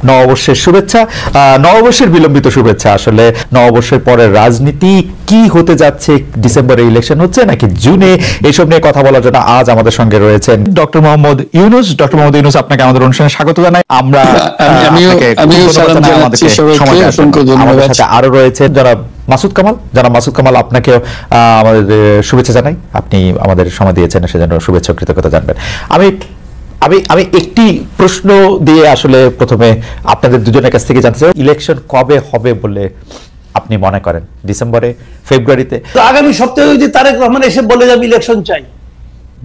নববর্ষের শুভেচ্ছা, নববর্ষের বিলম্বিত শুভেচ্ছা। আসলে নববর্ষের পরের রাজনীতি কি হতে যাচ্ছে, ডিসেম্বরে ইলেকশন হচ্ছে নাকি জুনে, এসব নিয়ে কথা বলার জন্য আজ আমাদের সঙ্গে রয়েছেন ডক্টর মোহাম্মদ ইউনূস। ডক্টর মোহাম্মদ ইউনূস, আপনাকে আমাদের অনুষ্ঠানে স্বাগত জানাই। আমরা আমাদের সাথে আরো রয়েছে জনাব মাসুদ কামাল। জনাব মাসুদ কামাল, আপনাকে আমাদের শুভেচ্ছা জানাই। আপনি আমাদের সময় দিয়েছেন, সেজন্য শুভেচ্ছা কৃতজ্ঞতা জানবেন। আমি একটি প্রশ্ন দিয়ে আসলে প্রথমে আপনাদের দুজনের কাছ থেকে জানতে চাই, ইলেকশন কবে হবে বলে আপনি মনে করেন? ডিসেম্বরে, ফেব্রুয়ারিতে? আগামী সপ্তাহে যদি তারেক রহমান এসে বলে যে আমি ইলেকশন চাই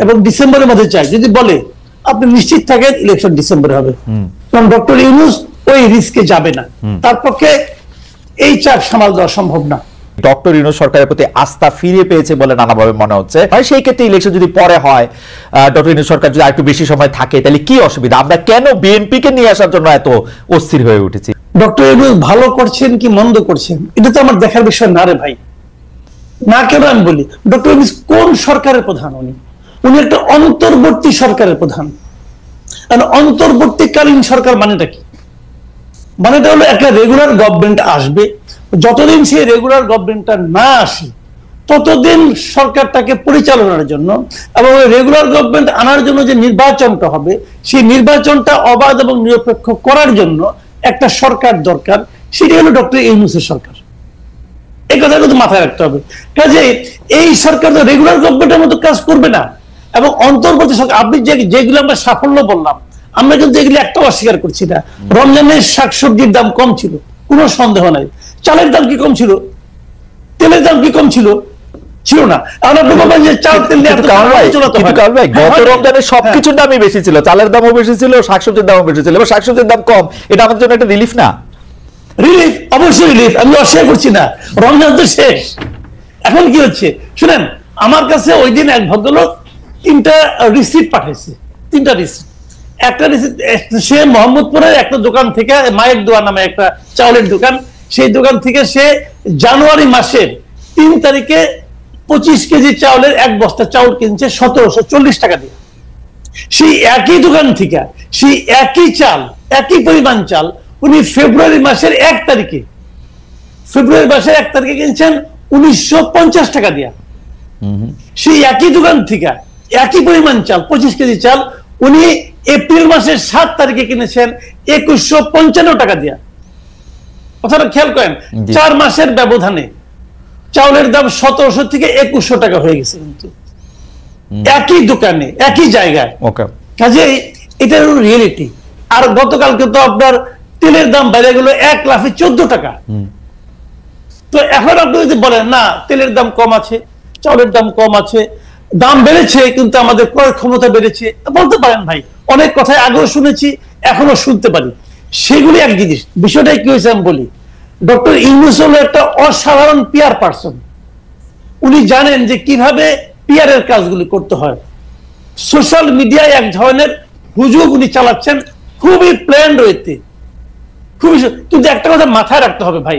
এবং ডিসেম্বরের মধ্যে চাই, যদি বলে, আপনি নিশ্চিত থাকেন ইলেকশন ডিসেম্বরে হবে। কারণ ডক্টর ইউনূস ওই রিস্কে যাবে না, তার পক্ষে এই চাপ সামাল দেওয়া সম্ভব না। ডক্টর ইউনূস সরকারের প্রতি আস্থা ফিরে পেয়েছে বলে নানাভাবে মনে হচ্ছে। সেই ক্ষেত্রে ইলেকশন যদি পরে হয়, ডক্টর ইউনূস সরকার যদি একটু বেশি সময় থাকে, তাহলে কি অসুবিধা? আমরা কেন বিএনপিকে নিয়ে আসার জন্য এত অস্থির হয়ে উঠেছি? ডক্টর ইউনূস ভালো করছেন কি মন্দ করছেন, এটা তো আমার দেখার বিষয় না রে ভাই। না, কেন আমি বলি, ডক্টর ইউনূস কোন সরকারের প্রধান? উনি একটা অন্তর্বর্তী সরকারের প্রধান। অন্তর্বর্তীকালীন সরকার মানেটা কি? মানেটা হলো একটা রেগুলার গভর্নমেন্ট আসবে, যতদিন সেই রেগুলার গভর্নমেন্টটা না আসে ততদিন সরকারটাকে পরিচালনার জন্য এবং রেগুলার গভর্নমেন্ট আনার জন্য যে নির্বাচনটা হবে, সেই নির্বাচনটা অবাধ এবং নিরপেক্ষ করার জন্য একটা সরকার দরকার। সেটি হলো ডক্টর ইউনূসের সরকার। এই কথা কিন্তু মাথায় রাখতে হবে। কাজে এই সরকার তো রেগুলার গভর্নমেন্টের মতো কাজ করবে না। এবং অন্তর্বর্তী সরকার, আপনি যেগুলো আমরা সাফল্য বললাম, আমরা কিন্তু এগুলি একটাও অস্বীকার করছি না। রমজানের শাকসবজির দাম কম ছিল, কোনো সন্দেহ নাই। চালের দাম কি কম ছিল? তেলের দাম কি কম ছিল? ছিল না। গত রমজানে সবকিছুর দামই বেশি ছিল, চালের দামও বেশি ছিল, শাকসবজির দামও বেশি ছিল, এবার শাকসবজির দাম কম, এটা আমাদের জন্য একটা রিলিফ না? রিলিফ, অবশ্যই রিলিফ, আমি অস্বীকার করছি না। রমজান তো শেষ, এখন কি হচ্ছে শুনেন। আমার কাছে ওই দিন এক ভদ্রলোক 3টা রিসিপ্ট পাঠাইছে, 3টা রিসিপ্ট। একটা রিসিপ্ট সে মোহাম্মদপুরের একটা দোকান থেকে, মায়ের দোয়া নামে একটা চাউলের দোকান, সেই দোকান থেকে সে জানুয়ারি মাসের 3 তারিখে 25 কেজি চাউলের এক বস্তা চাউল কিনছে 1740 টাকা দিয়ে। সেই একই দোকান থেকে সেই একই চাল, একই পরিমাণ চাল উনি ফেব্রুয়ারি মাসের 1 তারিখে কিনছেন 1950 টাকা দিয়ে। সেই একই দোকান থেকে একই পরিমাণ চাল, 25 কেজি চাল, উনি এপ্রিল মাসের 7 তারিখে কিনেছেন 2155 টাকা দিয়ে। কথাটা খেয়াল করেন, 4 মাসের ব্যবধানে চাউলের দাম 1700 থেকে 2100 টাকা হয়ে গেছে, কিন্তু একই দোকানে একই জায়গায়। কাজেই এটা হলো রিয়েলিটি। আর গতকালকে তো আপনার তেলের দাম বেড়ে গেল 1 লাফে 14 টাকা। তো এখন আপনি যদি বলেন না তেলের দাম কম আছে, চাউলের দাম কম আছে, দাম বেড়েছে কিন্তু আমাদের ক্রয় ক্ষমতা বেড়েছে, বলতে পারেন ভাই। অনেক কথাই আগেও শুনেছি, এখনো শুনতে পারি। সেগুলি এক জিনিস। বিষয়টা কি হয়েছে আমি বলি, ডক্টর ইউনূস হলো একটা অসাধারণ পিআর পারসন। উনি জানেন যে কিভাবে পিআর এর কাজগুলি করতে হয়। সোশ্যাল মিডিয়ায় এক ধরনের হুজুগ উনি চালাচ্ছেন, খুবই প্ল্যান রয়েছে, খুবই। কিন্তু একটা কথা মাথায় রাখতে হবে ভাই,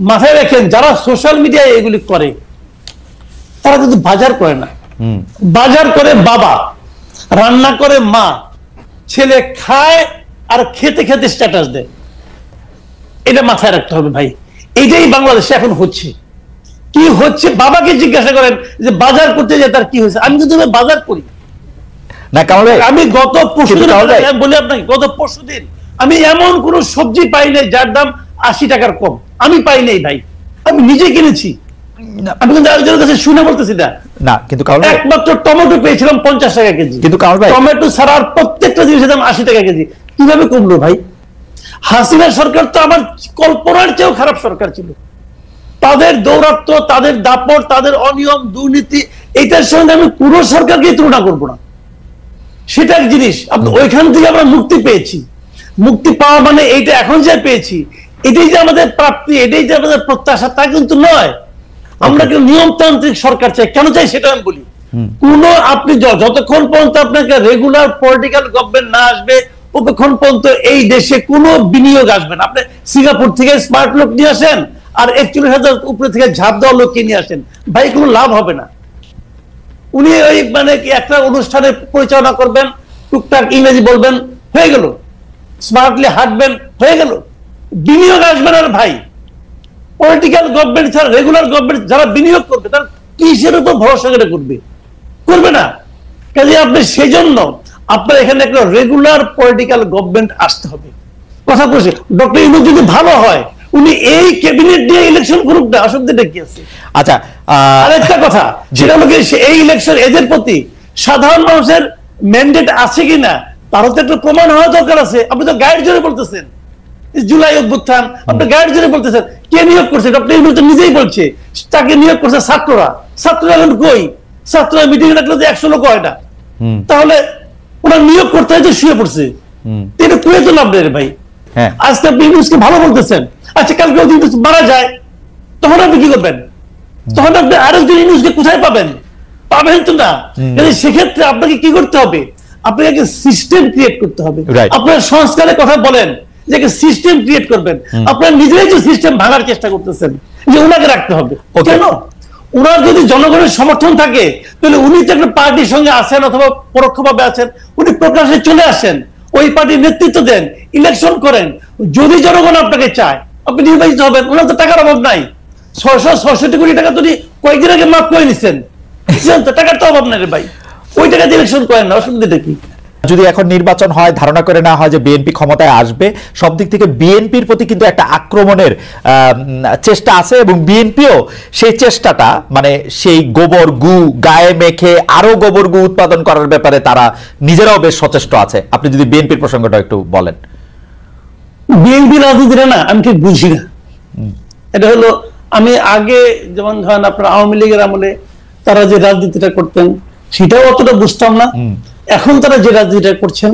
মাথায় রাখেন, যারা সোশ্যাল মিডিয়ায় এগুলি করে তারা কিন্তু বাজার করে না। বাজার করে বাবা, রান্না করে মা, ছেলে খায় আর খেতে খেতে স্ট্যাটাস দেয়। এটা মাথায় রাখতে হবে ভাই। এইটাই বাংলাদেশে এখন হচ্ছে। কি হচ্ছে, বাবাকে জিজ্ঞাসা করেন যে বাজার করতে যে তার কি হয়েছে। আমি কিন্তু বাজার করি না, আমি গত পরশুদিন বলি আপনাকে, গত পরশুদিন আমি এমন কোন সবজি পাই নাই যার দাম 80 টাকার কম। আমি পাই নাই ভাই, আমি নিজে কিনেছি। আমি কিন্তু একজনের কাছে শুনে বলতেছি না, কিন্তু একমাত্র টমেটো পেয়েছিলাম 50 টাকা কেজি। কিন্তু টমেটো ছাড়া আর প্রত্যেকটা জিনিসের দাম 80 টাকা কেজি। কিভাবে কমলো ভাই? হাসিনা সরকার তো আমার কল্পনার চেয়েও খারাপ সরকার ছিল। তাদের দৌরাত্ম্য, তাদের দাপট, তাদের অনিয়ম, দুর্নীতি, এটার সঙ্গে আমি পুরো সরকারকে তুলনা করবো না। সেটা এক জিনিস। ওইখান থেকে আমরা মুক্তি পেয়েছি। মুক্তি পাওয়া মানে এইটা এখন যে পেয়েছি, এটাই যে আমাদের প্রাপ্তি, এটাই যে আমাদের প্রত্যাশা, তা কিন্তু নয়। আমরা কেউ নিয়মতান্ত্রিক সরকার চাই। কেন চাই সেটা আমি বলি। কোন আপনি যতক্ষণ পর্যন্ত আপনাকে রেগুলার পলিটিক্যাল গভর্নমেন্ট না আসবে, ততক্ষণ পর্যন্ত এই দেশে কোনো বিনিয়োগ আসবে না। আপনি সিঙ্গাপুর থেকে স্মার্ট লোক নিয়ে আসেন আর 41,000 উপরে থেকে ঝাঁপ দেওয়া লোককে নিয়ে আসেন, ভাই কোনো লাভ হবে না। উনি ওই মানে একটা অনুষ্ঠানে পরিচালনা করবেন, টুকটাক ইংরেজি বলবেন, হয়ে গেল। স্মার্টলি হাঁটবেন, হয়ে গেল। বিনিয়োগ আসবে না ভাই। পলিটিক্যাল গভর্নমেন্ট ছাড়া রেগুলার গভর্নমেন্ট যারা বিনিয়োগ করবে তারা কিসের উপর ভরসা করে করবে না। কাজে আপনি সেজন্য আপনার এখানে একটা রেগুলার পলিটিক্যাল গভর্নমেন্ট আসতে হবে। কথা বলছে ডক্টর ইউনূস যদি ভালো হয় উনি এই ক্যাবিনেট দিয়ে ইলেকশন করুক না, অসুবিধাটা কি আছে? আচ্ছা, আরেকটা কথা সেটা হলো এই ইলেকশন এদের প্রতি সাধারণ মানুষের ম্যান্ডেট আছে কিনা তারও তো একটা প্রমাণ হওয়া দরকার আছে। আপনি তো গাইড জোরে বলতেছেন জুলাই অভ্যুত্থান, আপনি গাইড জোরে বলতেছেন। কে নিয়োগ করছে? ডক্টর ইউনূস তো নিজেই বলছে তাকে নিয়োগ করছে ছাত্ররা। ছাত্ররা এখন কই? ছাত্ররা মিটিং রাখলে 100 লোক হয় না। তাহলে ওরা নিয়োগ করতে হয়তো শুয়ে পড়ছে, এটা কুয়ে তো লাভ নেই ভাই। আজকে আপনি ইউনূসকে ভালো বলতেছেন, আচ্ছা কালকে যদি ইউনূস মারা যায় তখন আপনি কি করবেন? তখন আপনি আরেকজন ইউনূসকে কোথায় পাবেন? পাবেন তো না। সেক্ষেত্রে আপনাকে কি করতে হবে? আপনাকে একটা সিস্টেম ক্রিয়েট করতে হবে। আপনার সংস্কারের কথা বলেন যে একটা সিস্টেম ক্রিয়েট করবেন, আপনারা নিজেরাই যে সিস্টেম ভাঙার চেষ্টা করতেছেন যে ওনাকে রাখতে হবে। কেন? ওনার যদি জনগণের সমর্থন থাকে তাহলে উনি তো একটা পার্টির সঙ্গে আছেন অথবা পরোক্ষভাবে আছেন, উনি প্রকাশ্যে চলে আসেন, ওই পার্টির নেতৃত্ব দেন, ইলেকশন করেন। যদি জনগণ আপনাকে চায় আপনি নির্বাচিত হবেন। ওনার তো টাকার অভাব নাই। 666 কোটি টাকা তো কয়েকদিন আগে মাফ করে নিচ্ছেন, টাকার তো অভাব নাই রে ভাই। ওই টাকা দিয়ে ইলেকশন করেন না, অসুবিধাটা কি? যদি এখন নির্বাচন হয়, ধারণা করে না হয় যে বিএনপি ক্ষমতায় আসবে, সব দিক থেকে বিএনপির প্রতি কিন্তু একটা আক্রমণের চেষ্টা আছে এবং বিএনপিও সেই চেষ্টাটা মানে সেই গোবর গু গায়ে মেখে আরো গোবর গু উৎপাদন করার ব্যাপারে তারা নিজেরাও বেশ সচেষ্ট আছে। আপনি যদি বিএনপির প্রসঙ্গটা একটু বলেন। বিএনপি রাজনীতিটা না আমি ঠিক বুঝি না। এটা হলো আমি আগে যেমন ধরেন আপনার আওয়ামী লীগের আমলে তারা যে রাজনীতিটা করতেন সেটাও অতটা বুঝতাম না। এখন তারা যে রাজনীতিটা করছেন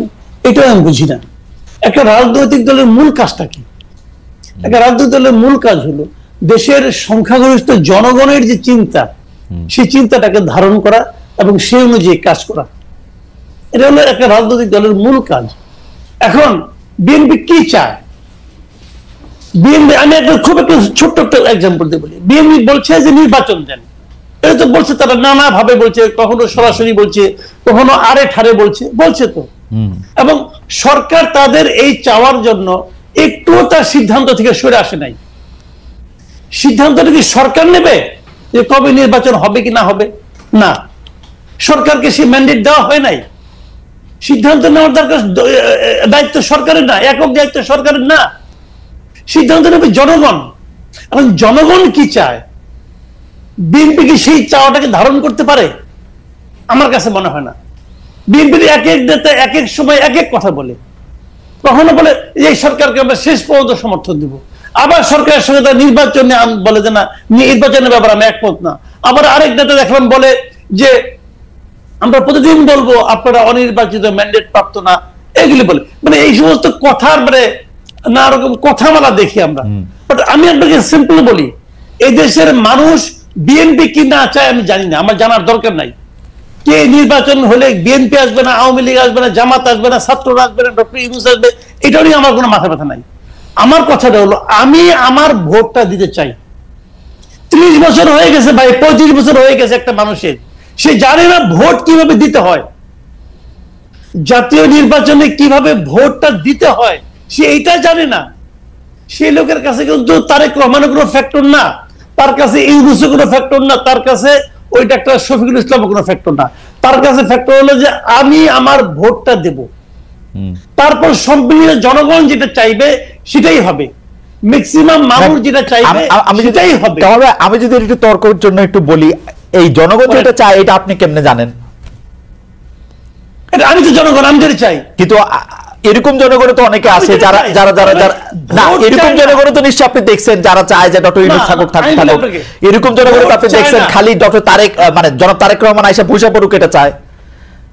এটাও আমি বুঝি না। একটা রাজনৈতিক দলের মূল কাজটা কি? একটা রাজনৈতিক দলের মূল কাজ হলো দেশের সংখ্যাগরিষ্ঠ জনগণের যে চিন্তা সেই চিন্তাটাকে ধারণ করা এবং সেই অনুযায়ী কাজ করা। এটা হলো একটা রাজনৈতিক দলের মূল কাজ। এখন বিএনপি কি চায়? বিএনপি আমি একটা খুব একটা ছোট্ট একটা এক্সাম্পল দিয়ে বলি। বিএনপি বলছে যে নির্বাচন দেন, এটা তো বলছে তারা নানা ভাবে বলছে, কখনো সরাসরি বলছে, কখনো আরে ঠারে বলছে তো। এবং সরকার তাদের এই চাওয়ার জন্য একটুও তার সিদ্ধান্ত থেকে সরে আসে নাই। সিদ্ধান্তটা কি সরকার নেবে যে কবে নির্বাচন হবে কি না হবে? না, সরকারকে সেই ম্যান্ডেট দেওয়া হয় নাই। সিদ্ধান্ত নেওয়ার দরকার দায়িত্ব সরকারের না, একক দায়িত্ব সরকারের না, সিদ্ধান্ত নেবে জনগণ। এখন জনগণ কি চায় বিএনপি কি সেই চাওয়াটাকে ধারণ করতে পারে? আমার কাছে মনে হয় না। বিএনপির এক এক নেতা এক এক সময় এক এক কথা বলে। কখনো বলে এই সরকারকে আমরা শেষ পর্যন্ত সমর্থন দিব, আবার সরকারের সঙ্গে তার নির্বাচন বলে যে না নির্বাচনের ব্যাপারে আমি একমত না। আবার আরেক নেতা দেখলাম বলে যে আমরা প্রতিদিন বলবো আপনারা অনির্বাচিত ম্যান্ডেট প্রাপ্ত না, এগুলি বলে। মানে এই সমস্ত কথার মানে না রকম কথামালা দেখি আমরা। বাট আমি আপনাকে সিম্পল বলি, এই দেশের মানুষ বিএনপি কি না চায় আমি জানি না, আমার জানার দরকার নাই। কে নির্বাচন হলে বিএনপি আসবে না, আওয়ামী লীগ আসবে না, জামাত আসবে না, ছাত্ররা আসবে না, ডক্টর ইউনূস আসবে, এটা নিয়ে আমার কোনো মাথা ব্যথা নাই। আমার কথাটা হলো আমি আমার ভোটটা দিতে চাই। 30 বছর হয়ে গেছে ভাই, 35 বছর হয়ে গেছে একটা মানুষের, সে জানে না ভোট কিভাবে দিতে হয়, জাতীয় নির্বাচনে কিভাবে ভোটটা দিতে হয় সে এইটা জানে না। সেই লোকের কাছে কিন্তু তারেক রহমানের কোনো ফ্যাক্টর না, তার কাছে ইউনূসের কোনো ফ্যাক্টর না, তার কাছে ওই ডাক্তার শফিকুল ইসলামের কোনো ফ্যাক্টর না। তার কাছে ফ্যাক্টর হলো যে আমি আমার ভোটটা দেব, তারপর সম্পূর্ণ জনগণ যেটা চাইবে সেটাই হবে, ম্যাক্সিমাম মানুষ যেটা চাইবে সেটাই হবে। তাহলে আমি যদি একটু তর্কের জন্য একটু বলি, এই জনগণ যেটা চায় এটা আপনি কেমনে জানেন? আমি তো জনগণ আমি যেটা চাই, কিন্তু এরকম জনগণ তো অনেকে আছে যারা যারা যারা না এরকম জনগণ তো নিশ্চয়ই আপনি দেখছেন যারা চায় যে ডক্টর ইউনূস থাকুক। এরকম জনগণ তো আপনি দেখছেন খালি ডক্টর তারেক মানে জনাব তারেক রহমান আইসা বসে পড়ুক এটা চায়,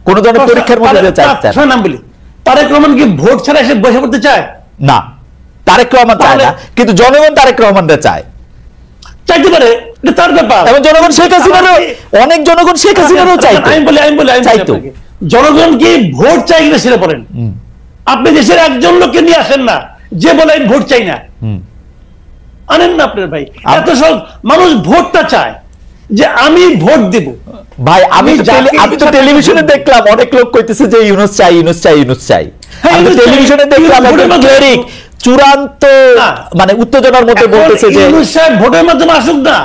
কোন ধরনের পরীক্ষার মধ্যে চায় নাম বলি। তারেক রহমান কি ভোট ছাড়া এসে বসে পড়তে চায়? না, তারেক রহমান চায় না, কিন্তু জনগণ তারেক রহমানকে চায়, চাইতে পারে, এটা তার ব্যাপার। এবং জনগণ শেখ হাসিনারও অনেক জনগণ শেখ হাসিনারও চাইতো। আমি বলি চাইতো। জনগণ কি ভোট চাই কিনা সেটা বলেন। আপনি দেশের একজন লোককে নিয়ে আসেন না যে বলে আমি ভোট চাই না, আনেন না আপনার ভাই। এত সব মানুষ ভোটটা চায় যে আমি ভোট দেব। ভাই আমি তো টেলিভিশনে দেখলাম অনেক লোক কইতেছে যে ইউনূস চাই ইউনূস চাই ইউনূস চাই। আমি তো টেলিভিশনে দেখলাম একজন ক্লেরিক চূড়ান্ত মানে উত্তেজনার মধ্যে বলতেছে যে ইউনূস সাহেব ভোটের মাধ্যমে আসুক না,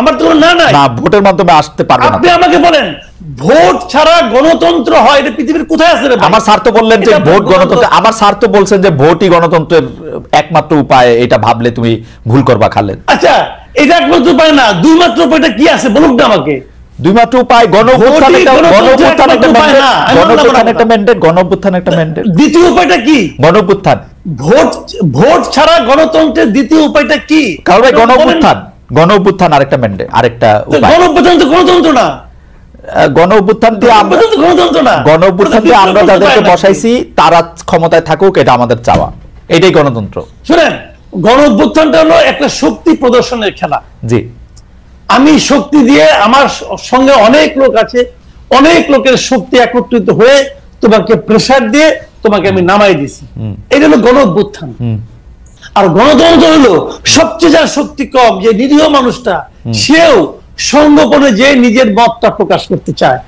আমার তো না নাই। না, ভোটের মাধ্যমে আসতে পারবে না। আপনি আমাকে বলেন ভোট ছাড়া গণতন্ত্র হয়, এটা পৃথিবীর কোথায় আছে রে ভাই? আমার স্যার তো বললেন যে ভোট গণতন্ত্র, আমার স্যার তো বলছেন যে ভোটই গণতন্ত্রের একমাত্র উপায়, এটা ভাবলে তুমি ভুল করবা খালেদ। আচ্ছা, এটা একমাত্র উপায় না, দুই মাত্র উপায়টা কি আছে বলুন না আমাকে। দুই মাত্র উপায়, গণঅভ্যুত্থান একটা ম্যান্ডেট। দ্বিতীয় উপায়টা কি? গণঅভ্যুত্থান। ভোট ছাড়া গণতন্ত্রের দ্বিতীয় উপায়টা কি? কারণ ভাই গণঅভ্যুত্থান আরেকটা ম্যান্ডেট, আরেকটা উপায়। গণঅভ্যুত্থান তো গণতন্ত্র না। গণঅভ্যুত্থান দিয়ে আমরা যাদেরকে বসাইছি তারা ক্ষমতায় থাকুক, এটা আমাদের চাওয়া, এটাই গণতন্ত্র। শুনেন, গণঅভ্যুত্থানটা হলো একটা শক্তি প্রদর্শনের খেলা। জি, আমি শক্তি দিয়ে, আমার সঙ্গে অনেক লোক আছে, অনেক লোকের শক্তি একত্রিত হয়ে তোমাকে প্রেসার দিয়ে তোমাকে আমি নামাই দিছি, এটা হলো গণঅভ্যুত্থান। আর গণতন্ত্র হলো সবচেয়ে যার শক্তি কম, যে নিরীহ মানুষটা, সেও সংগোপনে যে নিজের মতটা প্রকাশ করতে চায়।